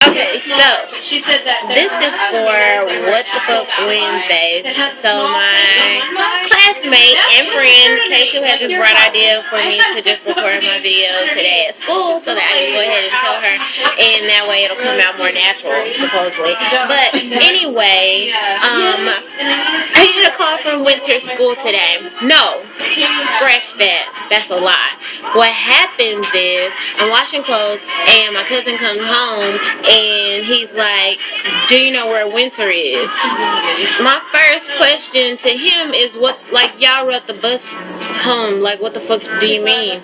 Okay, so this is for What the Fuck Wednesdays. So my classmate and friend K2 had this bright idea for me to just record my video today at school so that I can go ahead and tell her, and that way it'll come out more natural, supposedly. But anyway, I get a call from Winter School today. No, scratch that. That's a lie. What happens is I'm washing clothes and my cousin comes home and he's like, do you know where Winter is? My first question to him is, what, like, y'all rode the bus home, like, what the fuck do you mean?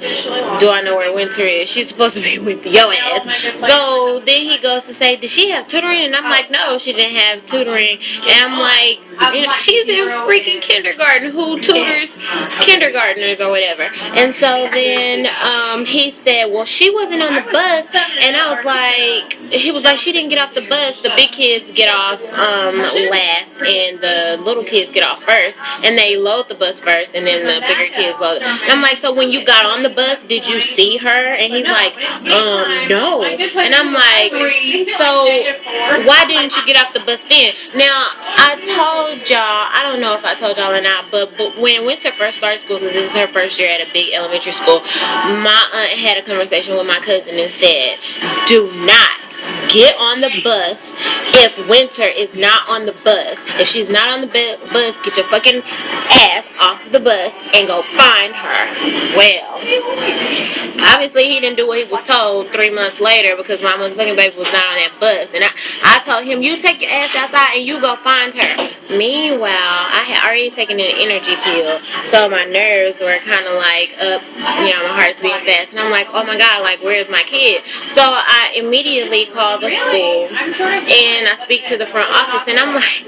Do I know where Winter is? She's supposed to be with your ass. So then he goes to say, did she have tutoring? And I'm like, no, she didn't have tutoring. And I'm like, you know, she's in freaking kindergarten. Who tutors kindergartners or whatever? And so then he said, well, she wasn't on the bus. And I was like, he was like, she didn't get off the bus. The big kids get off last and the little kids get off first, and they load the bus first and then the bigger kids load it. And I'm like, so when you got on the bus, did you see her? And he's like, no. And I'm like, so why didn't you get off the bus then? Now, I told y'all, I don't know if I told y'all or not, but when Winter first started school, because this is her first year at a big elementary school, my aunt had a conversation with my cousin and said, do not get on the bus if Winter is not on the bus. If she's not on the bus, get your fucking ass off the bus and go find her. Well, obviously he didn't do what he was told 3 months later, because my motherfucking baby was not on that bus. And I told him, you take your ass outside and you go find her. Meanwhile, I had already taken an energy pill, so my nerves were kind of like up, you know, my heart's beating fast. And I'm like, oh my God, like, where's my kid? So I immediately call the school and I speak to the front office, and I'm like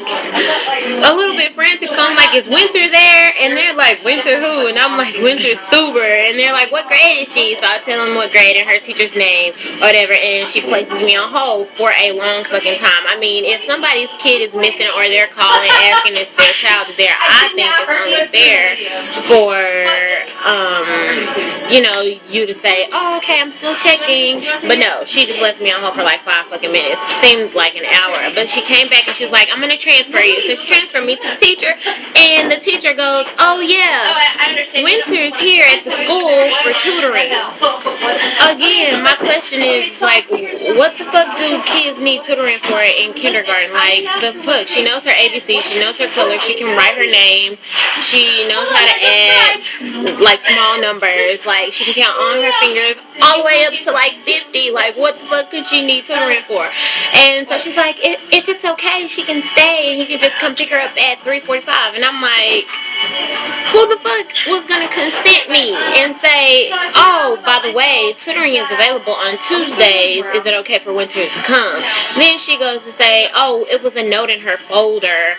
a little bit frantic, so I'm like, is Winter there? And they're like, Winter who? And I'm like, Winter Suber. And they're like, what grade is she? So I tell them what grade and her teacher's name or whatever, and she places me on hold for a long fucking time. I mean, if somebody's kid is missing or they're calling asking if their child is there, I think it's only fair for you know, you to say, oh, okay, I'm still checking. But no, she just left me on hold for like 5 fucking minutes. Seemed like an hour. But she came back and she's like, I'm going to transfer you. So she transferred me to the teacher. And the teacher goes, oh yeah, Winter's here at the school for tutoring. Again, my question is, like, what the fuck do kids need tutoring for in kindergarten? Like, the fuck? She knows her ABC. She knows her color. She can write her name. She knows how to add, like, small numbers. Like, she can count on her fingers all the way up to, like, 50. Like, what the fuck could she need tutoring for? And so she's like, if it's okay, she can stay and you can just come pick her up at 3:45. And I'm like, who the fuck was gonna consent me and say, oh, by the way, tutoring is available on Tuesdays, is it okay for Winter to come? Then she goes to say, oh, it was a note in her folder,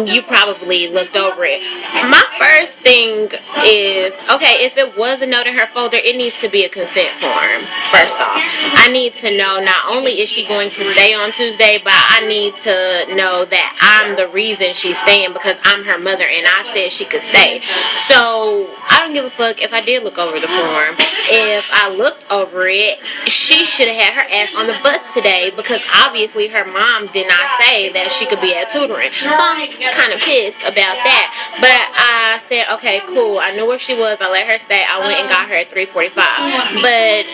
you probably looked over it. My first thing is, okay, if it was a note in her folder, it needs to be a consent form. First off, I need to know, not only is she going to stay on Tuesday, but I need to know that I'm the reason she's staying, because I'm her mother and I said she could stay. So I don't give a fuck if I did look over the form. If I looked over it, she should have had her ass on the bus today, because obviously her mom did not say that she could be at tutoring. So I'm kind of pissed about that. But I said, okay, cool. I knew where she was. I let her stay. I went and got her at 3:45. But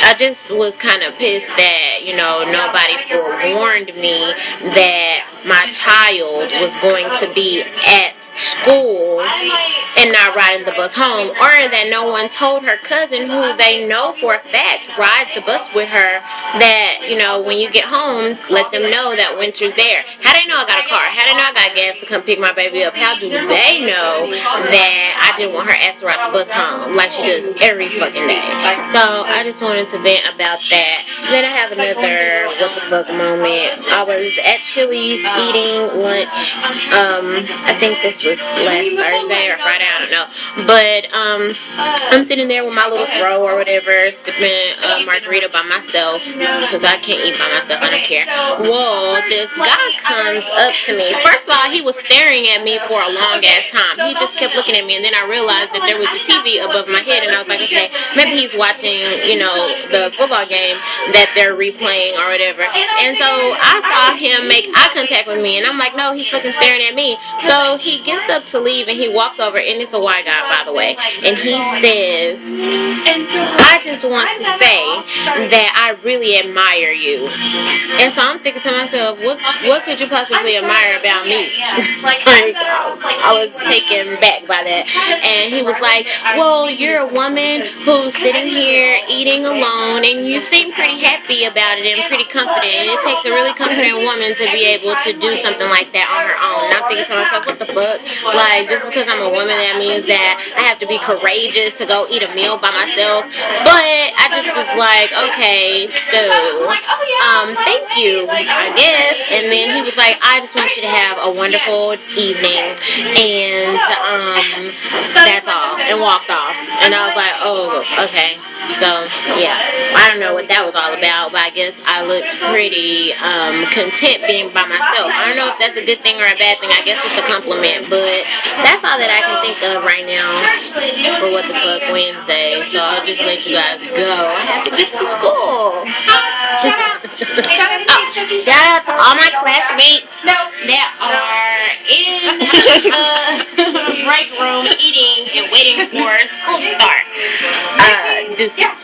I just was kind of pissed that, you know, nobody forewarned me that my child was going to be at school and not riding the bus home, or that no one told her cousin, who they know for a fact rides the bus with her, that, you know, when you get home, let them know that Winter's there. How do they know I got a car? How do they know I got gas to come pick my baby up? How do they know that I didn't want her ass to ride the bus home like she does every fucking day? So I just wanted to vent about that. Then I have another what the fuck moment. I was at Chili's eating lunch. I think this was was last Thursday or Friday, I don't know. But I'm sitting there with my little fro or whatever, sipping a margarita by myself because I can't eat by myself. I don't care. Well, this guy comes up to me. First of all, he was staring at me for a long ass time. He just kept looking at me, and then I realized that there was a TV above my head, and I was like, okay, maybe he's watching, you know, the football game that they're replaying or whatever. And so I saw him make eye contact with me, and I'm like, no, he's fucking staring at me. So he gets up to leave, and he walks over, and it's a white guy, by the way, and he says, I just want to say that I really admire you. And so I'm thinking to myself, what could you possibly admire about me? Like, I was taken back by that. And he was like, well, you're a woman who's sitting here eating alone, and you seem pretty happy about it and pretty confident. And it takes a really confident woman to be able to do something like that on her own. And I'm thinking to myself, what the fuck? Like, just because I'm a woman, that means that I have to be courageous to go eat a meal by myself. But I just was like, okay, so thank you, I guess. And then he was like, I just want you to have a wonderful evening, and that's all, and walked off. And I was like, oh, okay. So yeah, I don't know what that was all about, but I guess I looked pretty content being by myself. I don't know if that's a good thing or a bad thing. I guess it's a compliment, but that's all that I can think of right now for What the Fuck Wednesday. So I'll just let you guys go. I have to get to school. Shout out to all my classmates that are in the break room eating and waiting for school to start. Deuces.